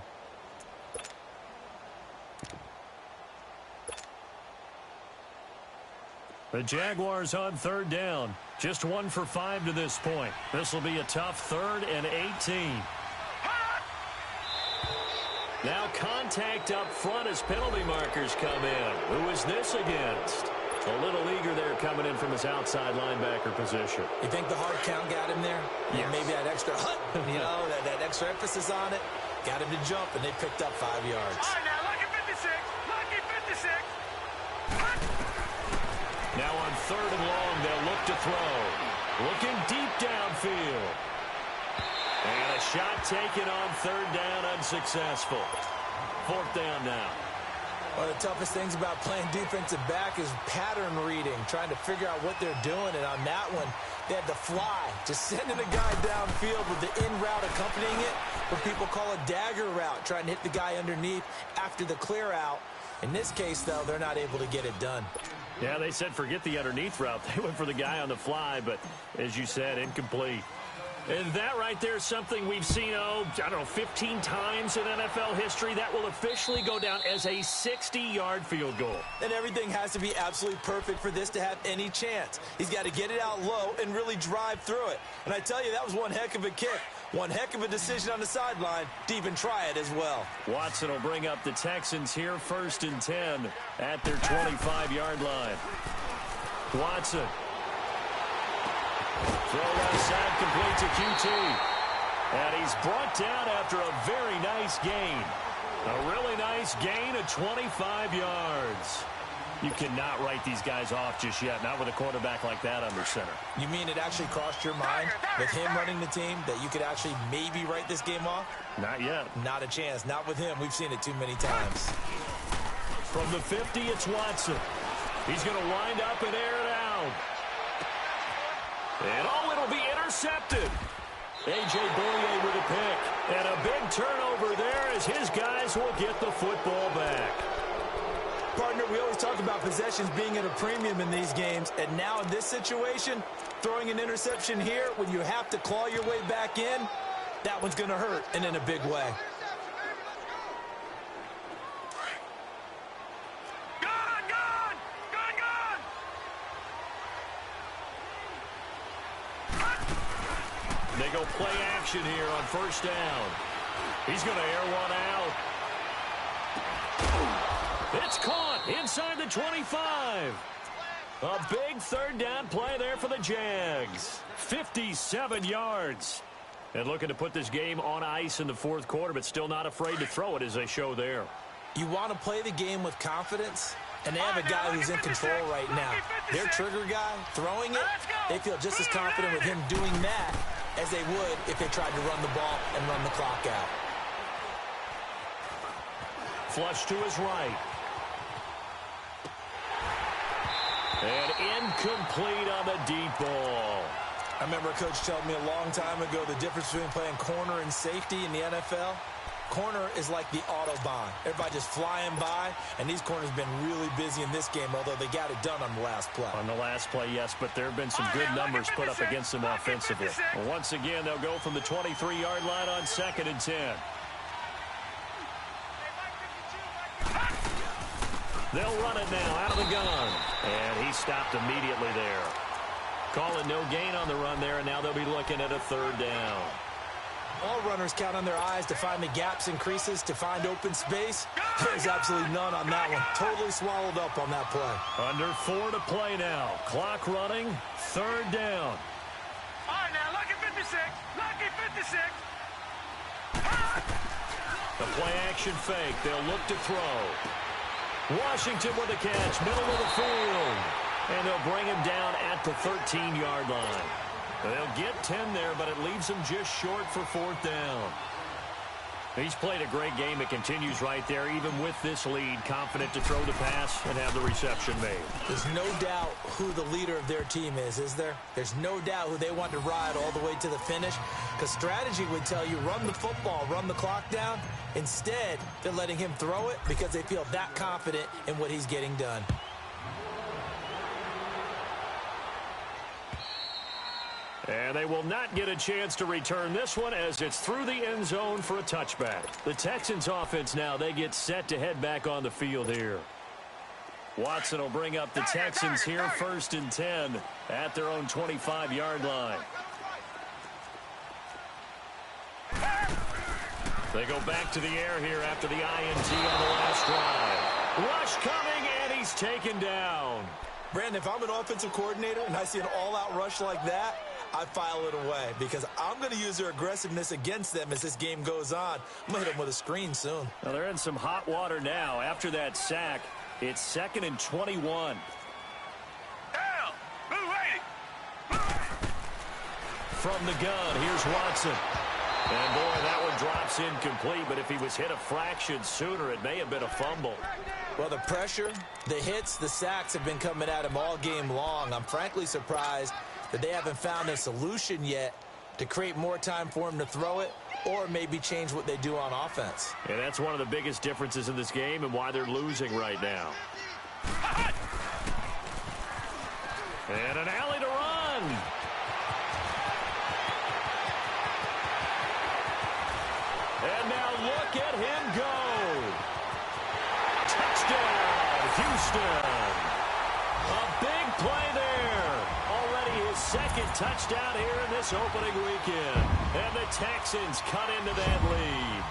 The Jaguars on third down. Just 1 for 5 to this point. This will be a tough 3rd and 18. Now contact up front as penalty markers come in. Who is this against? A little eager there coming in from his outside linebacker position. You think the hard count got him there? Yes. Maybe that extra that extra emphasis on it. Got him to jump, and they picked up 5 yards. All right, now, lucky 56. Lucky 56. Now on 3rd and long, they'll look to throw. Looking deep downfield. And a shot taken on 3rd down, unsuccessful. 4th down now. One of the toughest things about playing defensive back is pattern reading, trying to figure out what they're doing. And on that one, they had to fly, just sending a guy downfield with the in route accompanying it, what people call a dagger route, trying to hit the guy underneath after the clear out. In this case, though, they're not able to get it done. Yeah, they said forget the underneath route. They went for the guy on the fly, but as you said, incomplete. And that right there is something we've seen, 15 times in NFL history. That will officially go down as a 60-yard field goal. And everything has to be absolutely perfect for this to have any chance. He's got to get it out low and really drive through it. And I tell you, that was one heck of a kick. One heck of a decision on the sideline to even try it as well. Watson will bring up the Texans here 1st and 10 at their 25-yard line. Watson. Throw left side, complete to QT. And he's brought down after a very nice gain. A really nice gain of 25 yards. You cannot write these guys off just yet, not with a quarterback like that under center. You mean it actually crossed your mind with him running the team that you could actually maybe write this game off? Not yet. Not a chance. Not with him. We've seen it too many times. From the 50, it's Watson. He's going to wind up and air it out. And it'll be intercepted. A.J. Boye with a pick. And a big turnover there as his guys will get the football back. Partner, we always talk about possessions being at a premium in these games. And now in this situation, throwing an interception here when you have to claw your way back in, that one's going to hurt, and in a big way. They go play action here on 1st down. He's going to air one out. It's caught inside the 25. A big 3rd down play there for the Jags. 57 yards. And looking to put this game on ice in the 4th quarter, but still not afraid to throw it as they show there. You want to play the game with confidence, and they have a guy who's in control right now. Their trigger guy, throwing it, they feel just as confident with him doing that as they would if they tried to run the ball and run the clock out. Flush to his right. And incomplete on the deep ball. I remember a coach telling me a long time ago the difference between playing corner and safety in the NFL. Corner is like the Autobahn. Everybody just flying by, and these corners have been really busy in this game, although they got it done on the last play. On the last play, yes, but there have been some good numbers put up against them offensively. Well, once again, they'll go from the 23-yard line on 2nd and 10. They'll run it now out of the gun. And he stopped immediately there. Calling no gain on the run there, and now they'll be looking at a 3rd down. All runners count on their eyes to find the gaps and creases, to find open space. There's absolutely none on that one. Totally swallowed up on that play. Under 4 to play now. Clock running. 3rd down. All right, now, lucky 56. Lucky 56. The play action fake. They'll look to throw. Washington with a catch. Middle of the field. And they'll bring him down at the 13-yard line. They'll get 10 there, but it leaves them just short for 4th down. He's played a great game. It continues right there, even with this lead, confident to throw the pass and have the reception made. There's no doubt who the leader of their team is there? There's no doubt who they want to ride all the way to the finish, because strategy would tell you run the football, run the clock down. Instead, they're letting him throw it because they feel that confident in what he's getting done. And they will not get a chance to return this one as it's through the end zone for a touchback. The Texans offense now, they get set to head back on the field here. Watson will bring up the Texans here 1st and 10 at their own 25-yard line. They go back to the air here after the INT on the last drive. Rush coming, and he's taken down. Brandon, if I'm an offensive coordinator and I see an all-out rush like that, I file it away because I'm going to use their aggressiveness against them as this game goes on. I'm going to hit them with a screen soon. Well, they're in some hot water now. After that sack, it's 2nd and 21. Down. Move waiting. From the gun, here's Watson. And, boy, that one drops incomplete, but if he was hit a fraction sooner, it may have been a fumble. Well, the pressure, the hits, the sacks have been coming at him all game long. I'm frankly surprised that they haven't found a solution yet to create more time for him to throw it or maybe change what they do on offense. And that's one of the biggest differences in this game and why they're losing right now. And an alley to run. And now look at him go. Touchdown, Houston. A big play there. Already his 2nd touchdown here in this opening weekend. And the Texans cut into that lead.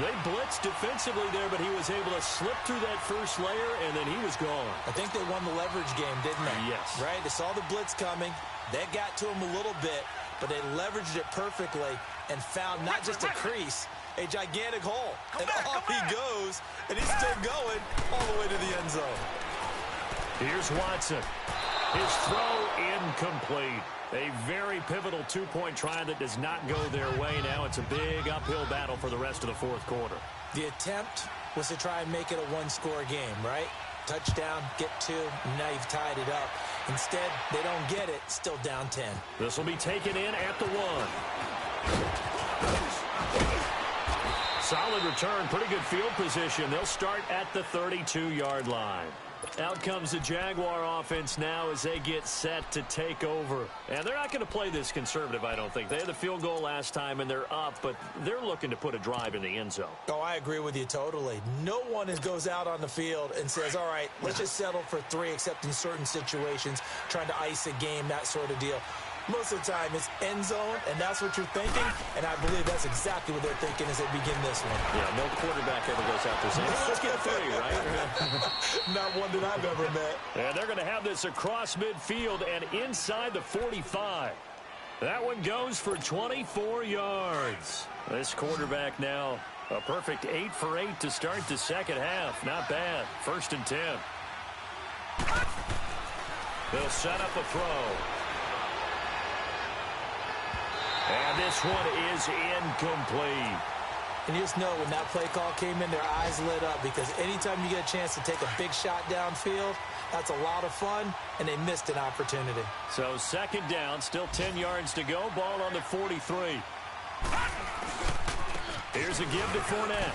They blitzed defensively there, but he was able to slip through that first layer, and then he was gone. I think they won the leverage game, didn't they? Yes. Right? They saw the blitz coming. That got to him a little bit, but they leveraged it perfectly and found not just a crease, a gigantic hole. And off he goes, and he's still going all the way to the end zone. Here's Watson. His throw incomplete. A very pivotal 2-point try that does not go their way. Now it's a big uphill battle for the rest of the 4th quarter. The attempt was to try and make it a one-score game, right? Touchdown, get 2, now you've tied it up. Instead, they don't get it, still down 10. This will be taken in at the 1. Solid return, pretty good field position. They'll start at the 32-yard line. Out comes the Jaguar offense now as they get set to take over. And they're not going to play this conservative, I don't think. They had the field goal last time, and they're up, but they're looking to put a drive in the end zone. Oh, I agree with you totally. No one goes out on the field and says, all right, let's just settle for 3, except in certain situations, trying to ice a game, that sort of deal. Most of the time, it's end zone, and that's what you're thinking, and I believe that's exactly what they're thinking as they begin this one. Yeah, no quarterback ever goes out there saying, let's get 3, right? Not one that I've ever met. And they're going to have this across midfield and inside the 45. That one goes for 24 yards. This quarterback now, a perfect 8 for 8 to start the second half. Not bad. 1st and 10. They'll set up a throw. And this one is incomplete. And you just know when that play call came in, their eyes lit up because anytime you get a chance to take a big shot downfield, that's a lot of fun, and they missed an opportunity. So 2nd down, still 10 yards to go. Ball on the 43. Here's a give to Fournette.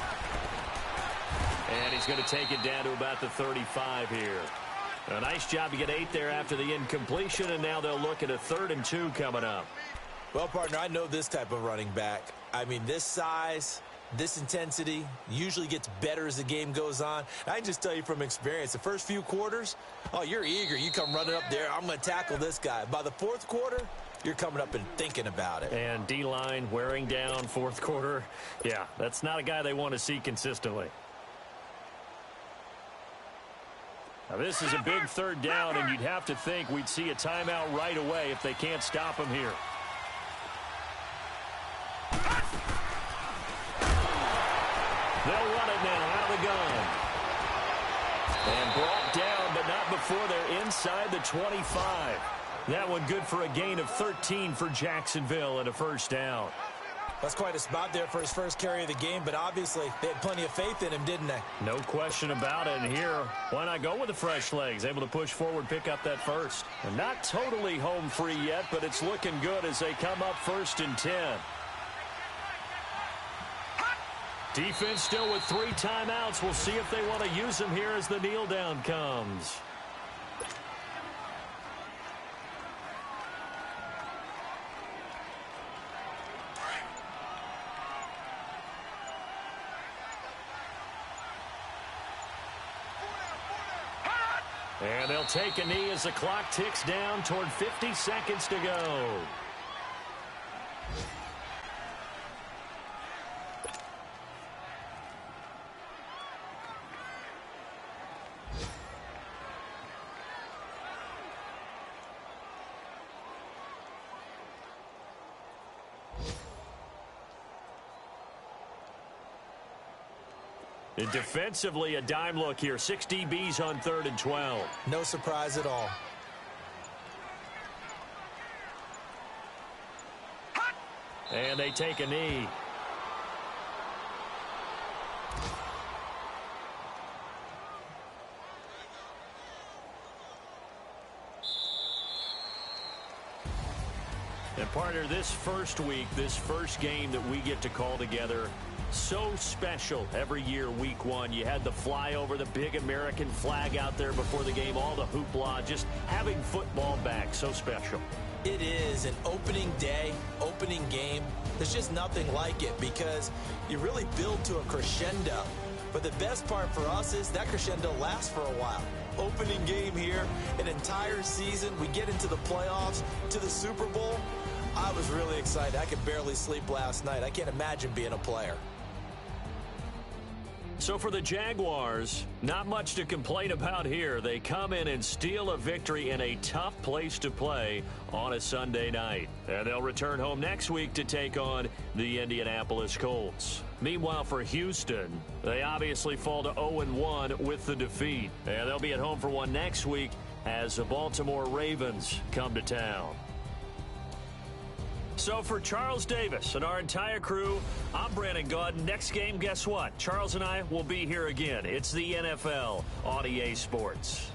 And he's going to take it down to about the 35 here. A nice job to get 8 there after the incompletion, and now they'll look at a 3rd and 2 coming up. Well, partner, I know this type of running back. I mean, this size, this intensity usually gets better as the game goes on. I can just tell you from experience, the first few quarters, oh, you're eager. You come running up there, I'm going to tackle this guy. By the 4th quarter, you're coming up and thinking about it. And D-line wearing down 4th quarter. Yeah, that's not a guy they want to see consistently. Now, this is a big 3rd down, and you'd have to think we'd see a timeout right away if they can't stop him here. They'll run it now out of the gun. And brought down, but not before they're inside the 25. That one good for a gain of 13 for Jacksonville and a 1st down. That's quite a spot there for his first carry of the game, but obviously they had plenty of faith in him, didn't they? No question about it. And here, why not go with the fresh legs? Able to push forward, pick up that first. And not totally home free yet, but it's looking good as they come up 1st and 10. Defense still with 3 timeouts. We'll see if they want to use them here as the kneel down comes. And they'll take a knee as the clock ticks down toward 50 seconds to go. And defensively, a dime look here. 6 DBs on 3rd and 12. No surprise at all. And they take a knee. And partner, this first week, this first game that we get to call together, so special every year, week 1. You had the flyover, the big American flag out there before the game, all the hoopla, just having football back, so special. It is an opening day, opening game. There's just nothing like it because you really build to a crescendo. But the best part for us is that crescendo lasts for a while. Opening game here, an entire season. We get into the playoffs, to the Super Bowl. I was really excited. I could barely sleep last night. I can't imagine being a player. So for the Jaguars, not much to complain about here. They come in and steal a victory in a tough place to play on a Sunday night. And they'll return home next week to take on the Indianapolis Colts. Meanwhile, for Houston, they obviously fall to 0-1 with the defeat. And they'll be at home for one next week as the Baltimore Ravens come to town. So for Charles Davis and our entire crew, I'm Brandon Gaudin. Next game, guess what? Charles and I will be here again. It's the NFL on EA Sports.